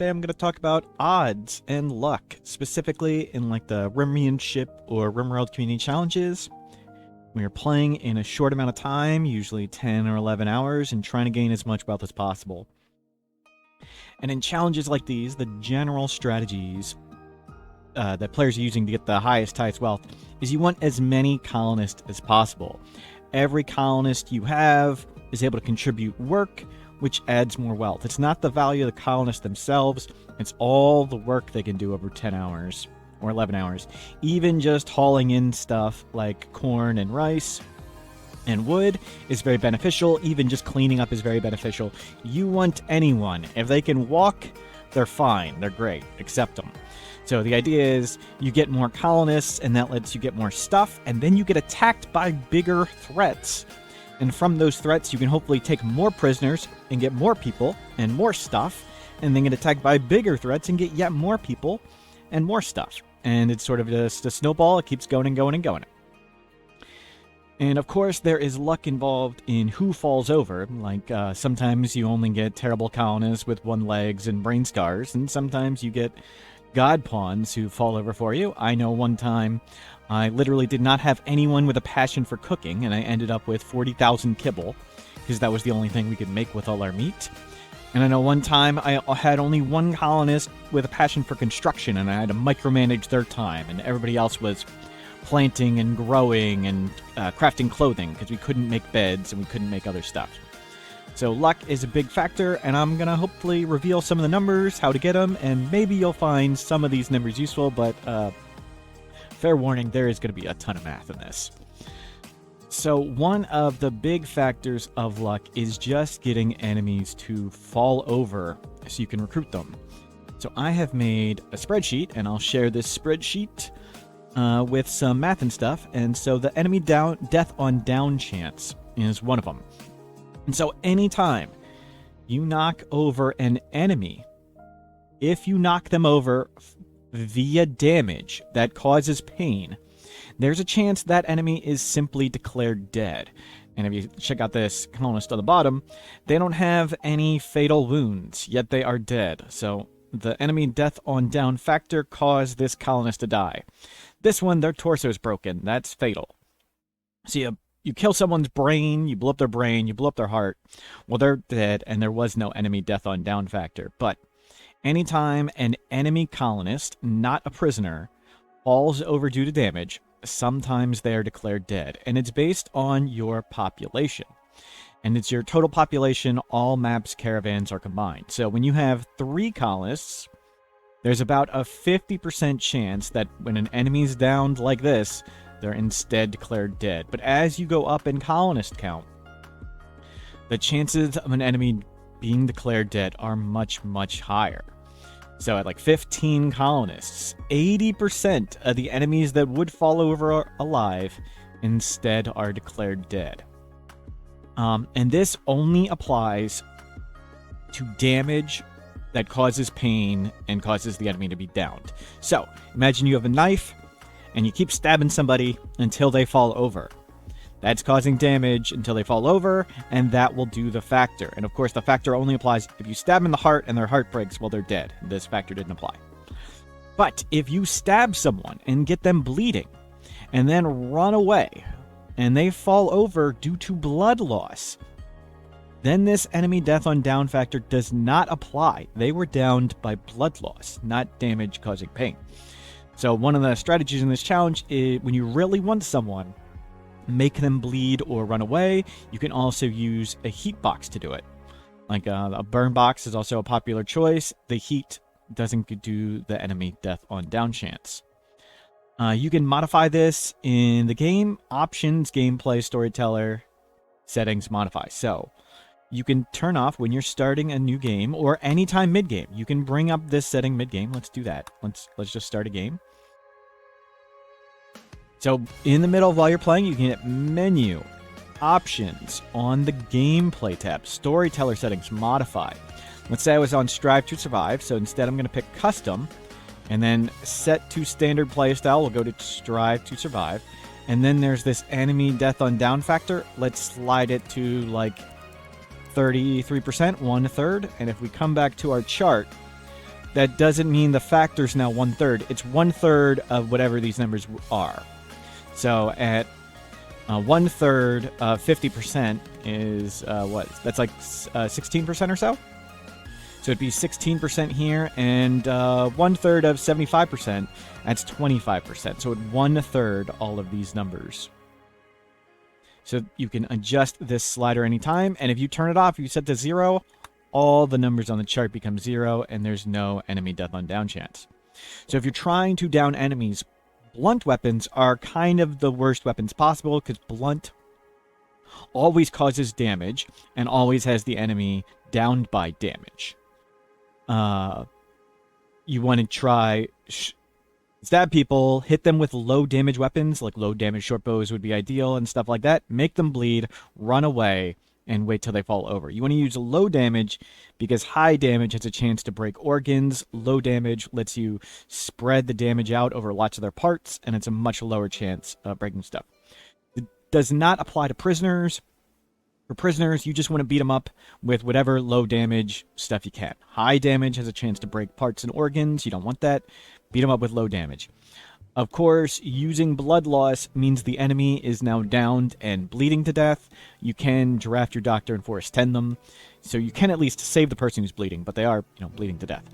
today I'm going to talk about odds and luck, specifically in like the Rimionship or Rimworld Community challenges. We are playing in a short amount of time, usually 10 or 11 hours, and trying to gain as much wealth as possible. And in challenges like these, the general strategies that players are using to get the highest wealth is you want as many colonists as possible. Every colonist you have is able to contribute work, which adds more wealth. It's not the value of the colonists themselves, it's all the work they can do over 10 hours or 11 hours. Even just hauling in stuff like corn and rice and wood is very beneficial. Even just cleaning up is very beneficial. You want anyone. If they can walk, they're fine. They're great. Accept them. So the idea is you get more colonists, and that lets you get more stuff, and then you get attacked by bigger threats. And from those threats, you can hopefully take more prisoners and get more people and more stuff, and then get attacked by bigger threats and get yet more people and more stuff. And it's sort of just a snowball. It keeps going and going and going. And of course, there is luck involved in who falls over. Like sometimes you only get terrible colonists with one legs and brain scars, and sometimes you get god pawns who fall over for you. I know one time I literally did not have anyone with a passion for cooking, and I ended up with 40,000 kibble, because that was the only thing we could make with all our meat. And I know one time I had only one colonist with a passion for construction, and I had to micromanage their time, and everybody else was planting and growing and crafting clothing, because we couldn't make beds and we couldn't make other stuff. So luck is a big factor, and I'm going to hopefully reveal some of the numbers, how to get them, and maybe you'll find some of these numbers useful, but fair warning, there is going to be a ton of math in this. So one of the big factors of luck is just getting enemies to fall over so you can recruit them. So I have made a spreadsheet, and I'll share this spreadsheet with some math and stuff. And so the enemy death on down chance is one of them. And so anytime you knock over an enemy, if you knock them over via damage that causes pain, there's a chance that enemy is simply declared dead. And if you check out this colonist on the bottom, they don't have any fatal wounds, yet they are dead. So the enemy death on down factor caused this colonist to die. This one, their torso is broken. That's fatal. So you kill someone's brain, you blow up their brain, you blow up their heart. Well, they're dead, and there was no enemy death on down factor. But anytime an enemy colonist, not a prisoner, falls over due to damage, sometimes they are declared dead. And it's based on your population. And it's your total population, all maps, caravans are combined. So when you have 3 colonists, there's about a 50% chance that when an enemy's downed like this, they're instead declared dead. But as you go up in colonist count, the chances of an enemy being declared dead are much, much higher. So at like 15 colonists, 80% of the enemies that would fall over alive instead are declared dead. And this only applies to damage that causes pain and causes the enemy to be downed. So imagine you have a knife and you keep stabbing somebody until they fall over. That's causing damage until they fall over, and that will do the factor. And of course, the factor only applies if you stab them in the heart and their heart breaks, well, they're dead. This factor didn't apply. But if you stab someone and get them bleeding and then run away and they fall over due to blood loss, then this enemy death on down factor does not apply. They were downed by blood loss, not damage causing pain. So one of the strategies in this challenge is when you really want someone, make them bleed or run away. You can also use a heat box to do it. Like a burn box is also a popular choice. The heat doesn't do the enemy death on down chance. You can modify this in the game. Options, gameplay, storyteller, settings, modify. So you can turn off when you're starting a new game or anytime mid-game. You can bring up this setting mid-game. Let's do that. Let's just start a game. So in the middle while you're playing, you can hit menu, options on the gameplay tab, storyteller settings, modify. Let's say I was on strive to survive. So instead I'm going to pick custom and then set to standard playstyle. We'll go to strive to survive. And then there's this enemy death on down factor. Let's slide it to like 33%, 1/3. And if we come back to our chart, that doesn't mean the factor's now 1/3. It's 1/3 of whatever these numbers are. So at 1/3 of 50% is what? That's like 16% or so. So it'd be 16% here, and 1/3 of 75%, that's 25%. So at 1/3 all of these numbers. So you can adjust this slider anytime, and if you turn it off, if you set to 0, all the numbers on the chart become 0, and there's no enemy death on down chance. So if you're trying to down enemies, blunt weapons are kind of the worst weapons possible, because blunt always causes damage and always has the enemy downed by damage. You want to try stab people, hit them with low damage weapons, like low damage short bows would be ideal and stuff like that. Make them bleed, run away, and wait till they fall over. You want to use low damage because high damage has a chance to break organs. Low damage lets you spread the damage out over lots of their parts, and it's a much lower chance of breaking stuff. It does not apply to prisoners. For prisoners, you just want to beat them up with whatever low damage stuff you can. High damage has a chance to break parts and organs. You don't want that. Beat them up with low damage. Of course, using blood loss means the enemy is now downed and bleeding to death. You can draft your doctor and force 10 them, so you can at least save the person who's bleeding, but they are, bleeding to death.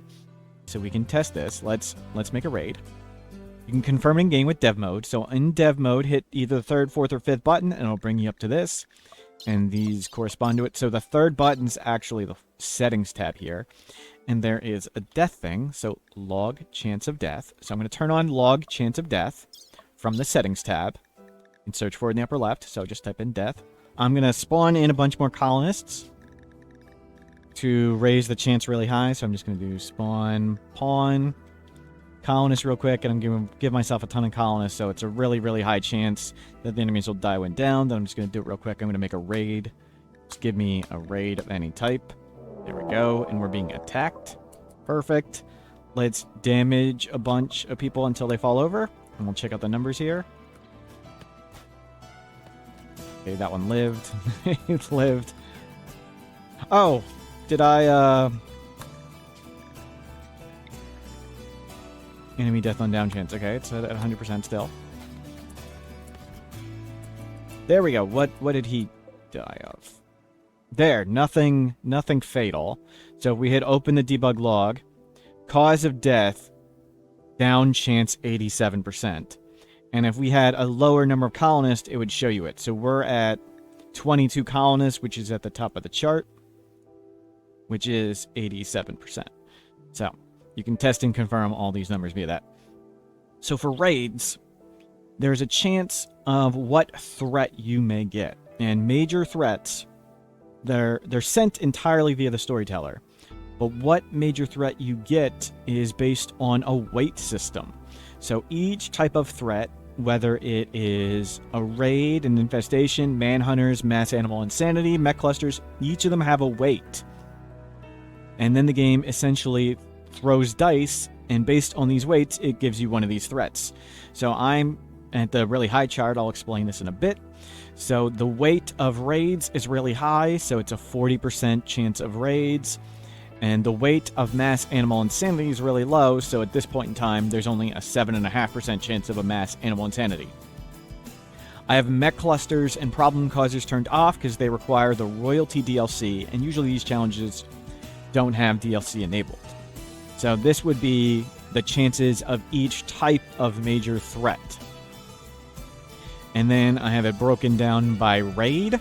So we can test this. Let's make a raid. You can confirm in game with dev mode. So in dev mode, hit either the 3rd, 4th, or 5th button, and it'll bring you up to this. And these correspond to it. So the 3rd button's actually the settings tab here. And there is a death thing, so log chance of death. So I'm going to turn on log chance of death from the settings tab and search for it in the upper left. So just type in death. I'm going to spawn in a bunch more colonists to raise the chance really high. So I'm just going to do spawn pawn colonists real quick, and I'm going to give myself a ton of colonists, so it's a really, really high chance that the enemies will die when down. Then I'm just going to do it real quick. I'm going to make a raid. Just give me a raid of any type. There we go, and we're being attacked. Perfect. Let's damage a bunch of people until they fall over, and we'll check out the numbers here. Okay, that one lived. It lived. Oh, did I, enemy death on down chance. Okay, it's at 100% still. There we go. What did he die of? There, nothing fatal. So if we hit open the debug log, cause of death, down chance 87%. And if we had a lower number of colonists, it would show you it. So we're at 22 colonists, which is at the top of the chart, which is 87%. So you can test and confirm all these numbers via that. So for raids, there's a chance of what threat you may get. And major threats, they're sent entirely via the storyteller. But what major threat you get is based on a weight system. So each type of threat, whether it is a raid, an infestation, manhunters, mass animal insanity, mech clusters, each of them have a weight. And then the game essentially throws dice, and based on these weights, it gives you one of these threats. So I'm at the really high chart. I'll explain this in a bit. So the weight of raids is really high, so it's a 40% chance of raids. And the weight of mass animal insanity is really low, so at this point in time, there's only a 7.5% chance of a mass animal insanity. I have mech clusters and problem causers turned off because they require the royalty DLC, and usually these challenges don't have DLC enabled. So this would be the chances of each type of major threat. And then I have it broken down by raid.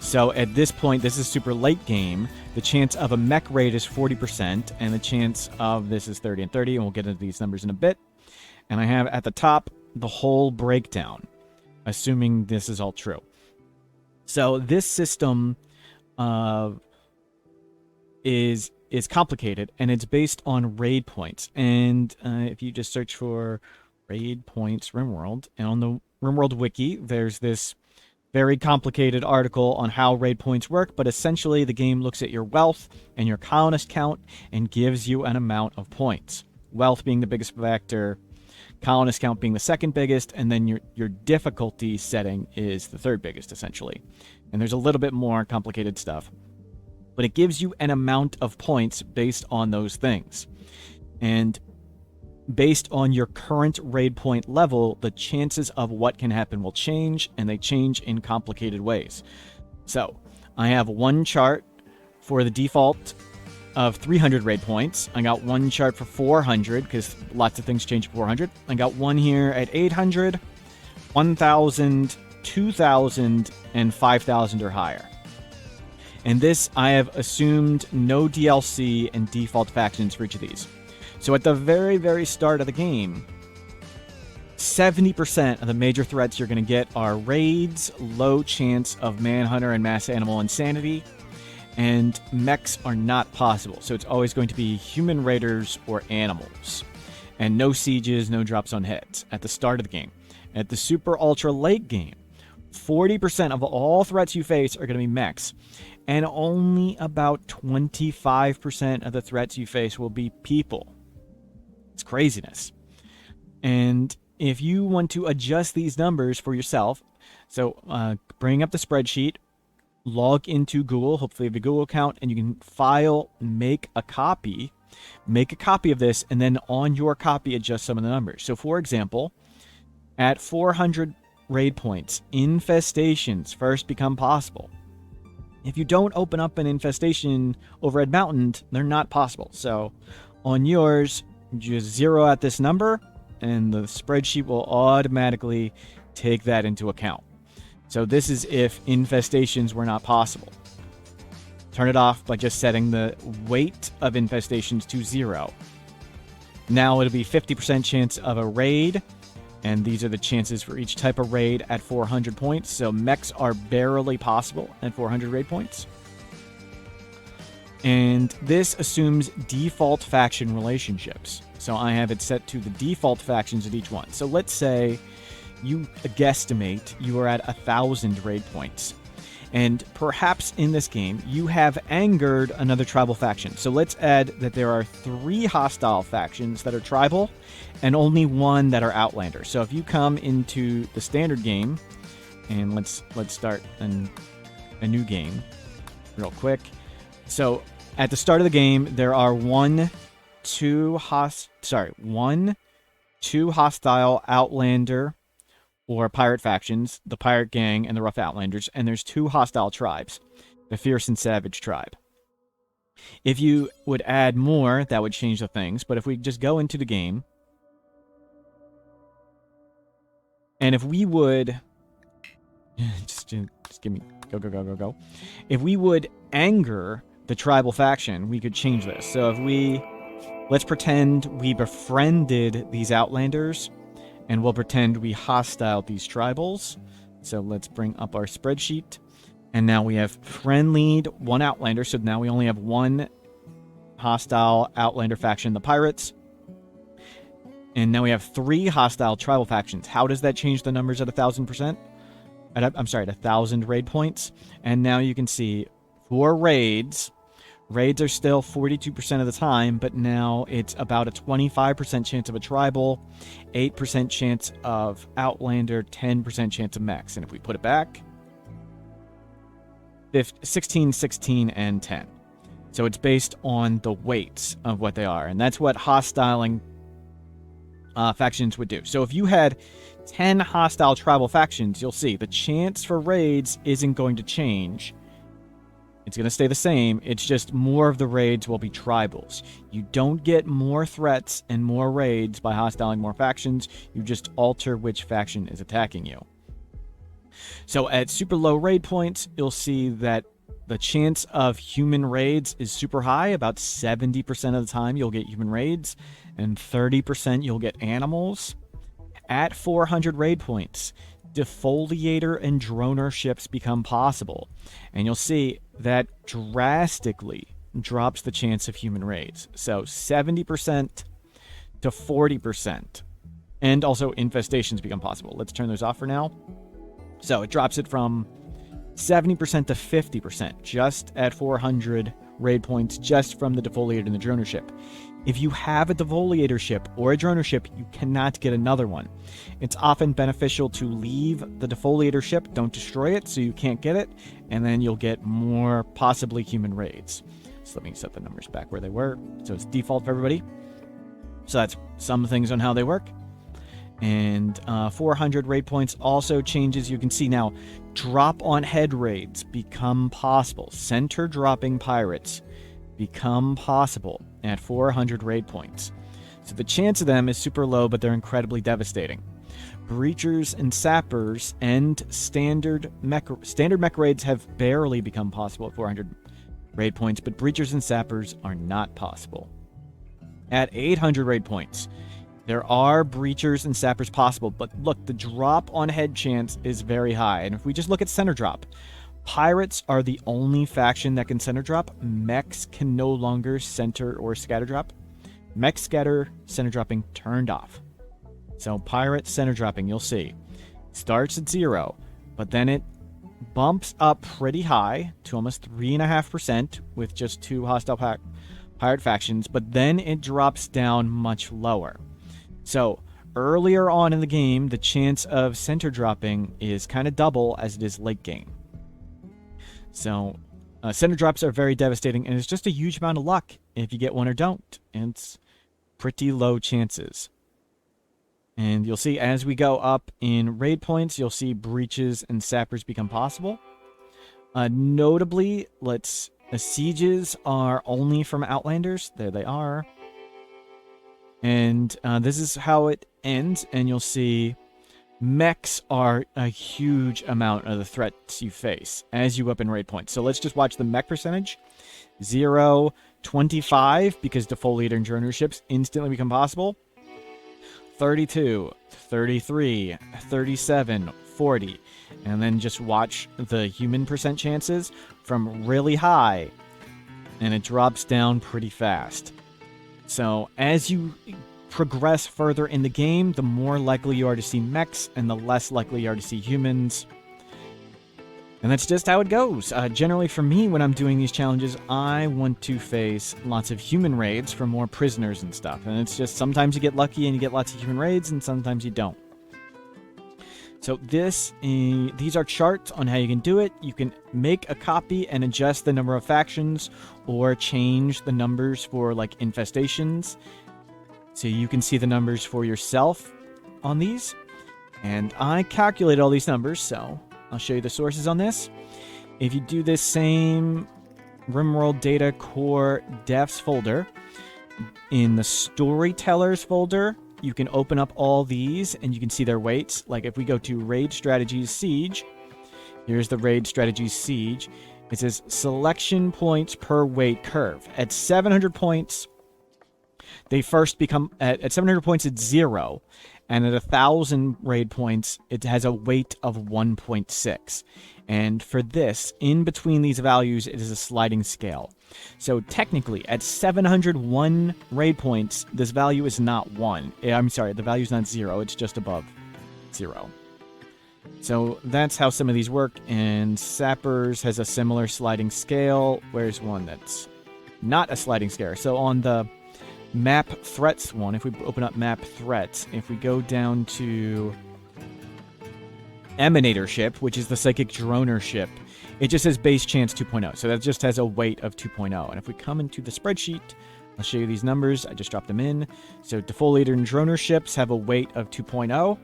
So at this point, this is super late game. The chance of a mech raid is 40%, and the chance of this is 30 and 30, and we'll get into these numbers in a bit. And I have at the top the whole breakdown, assuming this is all true. So this system is complicated, and it's based on raid points. And if you just search for raid points Rimworld, and on the Rimworld wiki, there's this very complicated article on how raid points work, but essentially the game looks at your wealth and your colonist count and gives you an amount of points. Wealth being the biggest factor, colonist count being the second biggest, and then your difficulty setting is the third biggest, essentially. And there's a little bit more complicated stuff. But it gives you an amount of points based on those things. And based on your current raid point level, the chances of what can happen will change, and they change in complicated ways. So I have one chart for the default of 300 raid points. I got one chart for 400 because lots of things change at 400. I got one here at 800, 1,000, 2,000, and 5,000 or higher. And this, I have assumed no DLC and default factions for each of these. So at the very, very start of the game, 70% of the major threats you're going to get are raids, low chance of Manhunter and Mass Animal Insanity, and mechs are not possible. So it's always going to be human raiders or animals. And no sieges, no drops on heads at the start of the game. At the super ultra late game, 40% of all threats you face are going to be mechs. And only about 25% of the threats you face will be people. It's craziness. And if you want to adjust these numbers for yourself, so bring up the spreadsheet, log into Google, hopefully you have a Google account, and you can file, make a copy of this, and then on your copy adjust some of the numbers. So for example, at 400 raid points, infestations first become possible. If you don't open up an infestation over Red Mountain, they're not possible. So on yours, just zero out this number, and the spreadsheet will automatically take that into account. So this is if infestations were not possible. Turn it off by just setting the weight of infestations to 0. Now it'll be 50% chance of a raid, and these are the chances for each type of raid at 400 points. So mechs are barely possible at 400 raid points. And this assumes default faction relationships. So I have it set to the default factions of each one. So let's say you guesstimate you are at 1,000 raid points. And perhaps in this game, you have angered another tribal faction. So let's add that there are 3 hostile factions that are tribal and only 1 that are outlander. So if you come into the standard game, and let's start a new game real quick. So at the start of the game, there are 2 hostile outlander or pirate factions, the Pirate Gang and the Rough Outlanders, and there's 2 hostile tribes, the Fierce and Savage tribe. If you would add more, that would change the things, but if we just go into the game, and if we would... just give me... Go. If we would anger the tribal faction, we could change this. So if we... Let's pretend we befriended these Outlanders, and we'll pretend we hostile these tribals. So let's bring up our spreadsheet. And now we have friendlied 1 Outlander, so now we only have 1 hostile Outlander faction, the Pirates. And now we have 3 hostile tribal factions. How does that change the numbers at 1,000%? At 1,000 raid points. And now you can see for raids are still 42% of the time, but now it's about a 25% chance of a tribal, 8% chance of outlander, 10% chance of mechs. And if we put it back, 16, 16, and 10. So it's based on the weights of what they are, and that's what hostiling factions would do. So if you had 10 hostile tribal factions, you'll see the chance for raids isn't going to change. It's going to stay the same. It's just more of the raids will be tribals. You don't get more threats and more raids by hostiling more factions. You just alter which faction is attacking you. So at super low raid points, you'll see that the chance of human raids is super high. About 70% of the time you'll get human raids, and 30% you'll get animals. At 400 raid points, defoliator and droner ships become possible. And you'll see that drastically drops the chance of human raids. So 70% to 40%. And also infestations become possible. Let's turn those off for now. So it drops it from 70% to 50% just at 400 raid points just from the defoliator and the droner ship. If you have a defoliator ship or a droner ship, you cannot get another one. It's often beneficial to leave the defoliator ship, don't destroy it so you can't get it, and then you'll get more possibly human raids. So let me set the numbers back where they were. So it's default for everybody. So that's some things on how they work. And 400 raid points also changes. You can see now, drop on head raids become possible. Center dropping pirates become possible at 400 raid points. So the chance of them is super low, but they're incredibly devastating. Breachers and sappers and standard mech raids have barely become possible at 400 raid points, but breachers and sappers are not possible. At 800 raid points, there are breachers and sappers possible, but look, the drop on head chance is very high. And if we just look at center drop, pirates are the only faction that can center drop. Mechs can no longer center or scatter drop. Mech scatter, center dropping turned off. So pirate center dropping, you'll see, starts at 0, but then it bumps up pretty high to almost 3.5% with just 2 hostile pirate factions, but then it drops down much lower. So earlier on in the game, the chance of center dropping is kind of double as it is late game. So center drops are very devastating, and it's just a huge amount of luck if you get one or don't. And it's pretty low chances. And you'll see as we go up in raid points, you'll see breaches and sappers become possible. Notably, sieges are only from Outlanders. There they are. And this is how it ends, and you'll see mechs are a huge amount of the threats you face as you go up in raid points. So let's just watch the mech percentage. 0, 25, because defoliator and droner ships instantly become possible. 32, 33, 37, 40. And then just watch the human percent chances from really high, and it drops down pretty fast. So as you progress further in the game, the more likely you are to see mechs and the less likely you are to see humans. And that's just how it goes. Generally for me, when I'm doing these challenges, I want to face lots of human raids for more prisoners and stuff. And it's just sometimes you get lucky and you get lots of human raids, and sometimes you don't. So these are charts on how you can do it. You can make a copy and adjust the number of factions, or change the numbers for like infestations. So you can see the numbers for yourself on these. And I calculated all these numbers, so I'll show you the sources on this. If you do this same Rimworld Data Core Defs folder, in the Storytellers folder, you can open up all these and you can see their weights. Like if we go to Raid Strategies Siege, here's the Raid Strategies Siege. It says selection points per weight curve. At 700 points, they first become, at 700 points it's 0. And at 1,000 raid points, it has a weight of 1.6. And for this, in between these values, it is a sliding scale. So technically, at 701 raid points, this value is not 1. I'm sorry, the value is not 0. It's just above 0. So that's how some of these work. And Sappers has a similar sliding scale. Where's one that's not a sliding scale? So on the map threats one, if we open up map threats, if we go down to Emanator ship, which is the psychic droner ship, it just says base chance 2.0. So that just has a weight of 2.0. And if we come into the spreadsheet, I'll show you these numbers. I just dropped them in. So defoliator and droner ships have a weight of 2.0.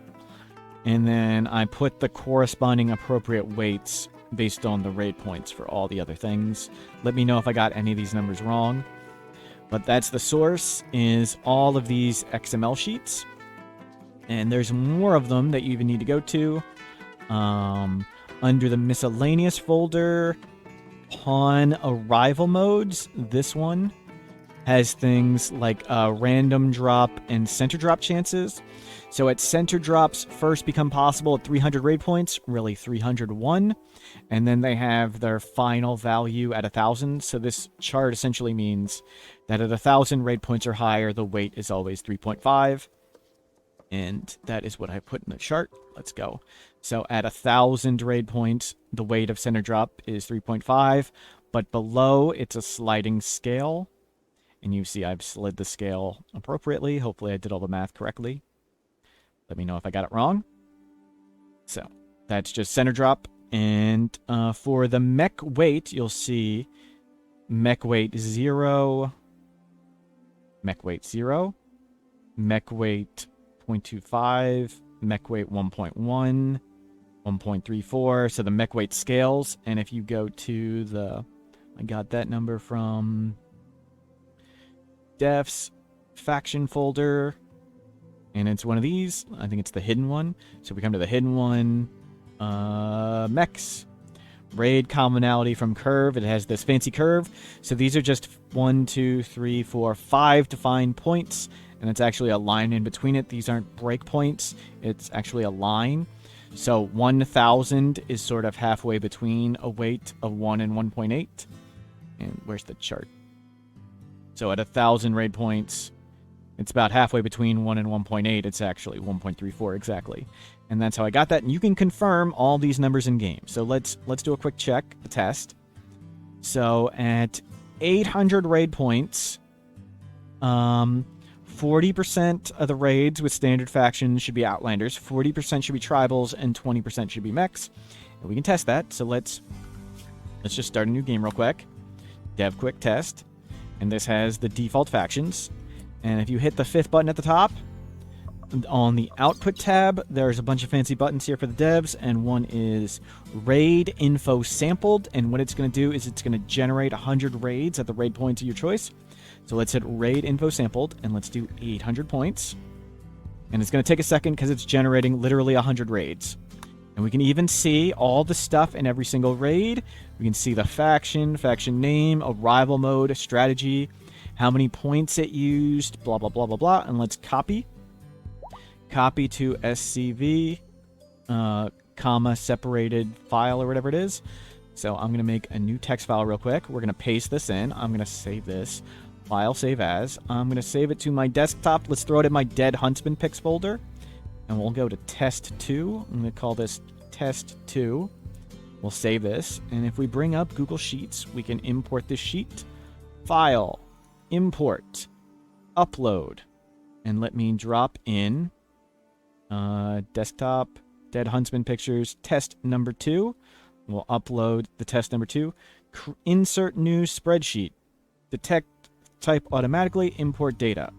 And then I put the corresponding appropriate weights based on the raid points for all the other things. Let me know if I got any of these numbers wrong. But that's the source, is all of these XML sheets. And there's more of them that you even need to go to. Under the miscellaneous folder, pawn arrival modes, this one has things like random drop and center drop chances. So at center drops first become possible at 300 raid points, really 301. And then they have their final value at 1,000. So this chart essentially means that at 1,000 raid points or higher, the weight is always 3.5. And that is what I put in the chart. Let's go. So at 1,000 raid points, the weight of center drop is 3.5. But below, it's a sliding scale. And you see I've slid the scale appropriately. Hopefully I did all the math correctly. Let me know if I got it wrong. So that's just center drop. And for the mech weight, you'll see mech weight 0, mech weight 0, mech weight 0.25, mech weight 1.1, 1.34. So the mech weight scales. And if you go to the, I got that number from Def's faction folder, and it's one of these. I think it's the hidden one. So we come to the hidden one, mechs. Raid commonality from curve. It has this fancy curve. So these are just 1, 2, 3, 4, 5 defined points. And it's actually a line in between it. These aren't breakpoints. It's actually a line. So 1,000 is sort of halfway between a weight of 1 and 1.8. And where's the chart? So at 1,000 raid points, it's about halfway between 1 and 1.8. It's actually 1.34 exactly. And that's how I got that. And you can confirm all these numbers in game. So let's do a quick check, a test. So at 800 raid points, 40% of the raids with standard factions should be Outlanders, 40% should be Tribals, and 20% should be Mechs. And we can test that. So let's just start a new game real quick. Dev quick test. And this has the default factions. And if you hit the 5th button at the top, on the output tab, there's a bunch of fancy buttons here for the devs, and one is raid info sampled, and what it's going to do is it's going to generate 100 raids at the raid points of your choice. So let's hit raid info sampled, and let's do 800 points. And it's going to take a second because it's generating literally 100 raids. And we can even see all the stuff in every single raid. We can see the faction, faction name, arrival mode, strategy, how many points it used, blah, blah, blah, blah, blah. And let's copy. Copy to SCV, comma, separated file or whatever it is. So I'm going to make a new text file real quick. We're going to paste this in. I'm going to save this. File save as. I'm going to save it to my desktop. Let's throw it in my dead Huntsman pics folder. And we'll go to test 2. I'm going to call this test 2. We'll save this. And if we bring up Google Sheets, we can import this sheet. File, import, upload. And let me drop in desktop, dead Huntsman pictures, test number 2. We'll upload the test number 2. Insert new spreadsheet. Detect type automatically, import data.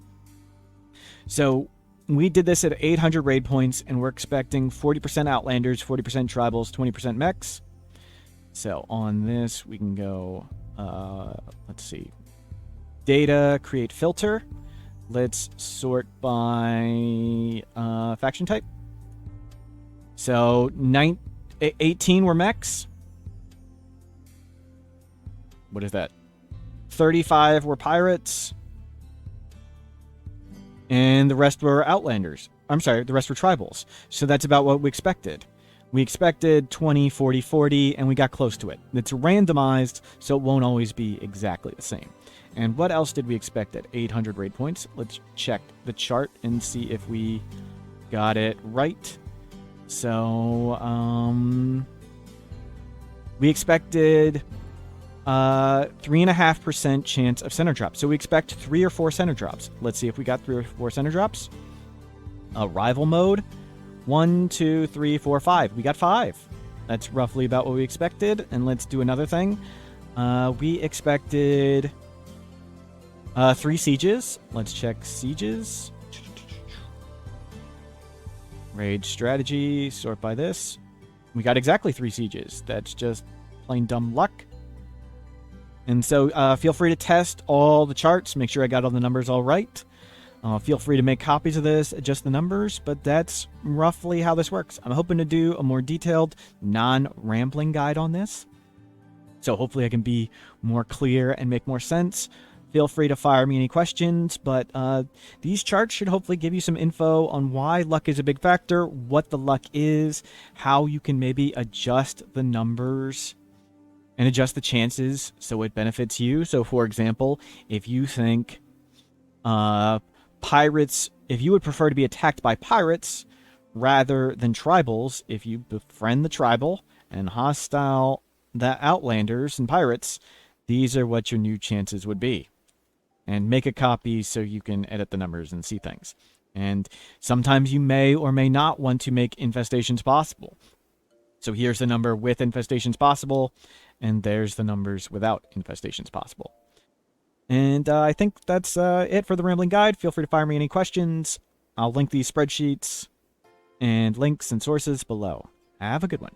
So we did this at 800 raid points, and we're expecting 40% Outlanders, 40% Tribals, 20% Mechs. So on this, we can go, let's see, data, create filter. Let's sort by faction type. So 18 were mechs. What is that? 35 were pirates. And the rest were Outlanders. I'm sorry, the rest were Tribals. So that's about what we expected. We expected 20, 40, 40, and we got close to it. It's randomized, so it won't always be exactly the same. And what else did we expect at 800 raid points? Let's check the chart and see if we got it right. So, we expected 3.5% chance of center drops. So we expect 3 or 4 center drops. Let's see if we got 3 or 4 center drops. Rival mode, 1, 2, 3, 4, 5. We got 5. That's roughly about what we expected. And let's do another thing. We expected 3 sieges. Let's check sieges. Raid strategy, sort by this. We got exactly 3 sieges. That's just plain dumb luck. And so feel free to test all the charts. Make sure I got all the numbers all right. Feel free to make copies of this, adjust the numbers, but that's roughly how this works. I'm hoping to do a more detailed, non-rambling guide on this. So hopefully I can be more clear and make more sense. Feel free to fire me any questions, but these charts should hopefully give you some info on why luck is a big factor, what the luck is, how you can maybe adjust the numbers and adjust the chances so it benefits you. So for example, if you think pirates, if you would prefer to be attacked by pirates rather than tribals, if you befriend the tribal and hostile the Outlanders and pirates, these are what your new chances would be. And make a copy so you can edit the numbers and see things. And sometimes you may or may not want to make infestations possible. So here's the number with infestations possible, and there's the numbers without infestations possible. And I think that's it for the Rambling Guide. Feel free to fire me any questions. I'll link these spreadsheets and links and sources below. Have a good one.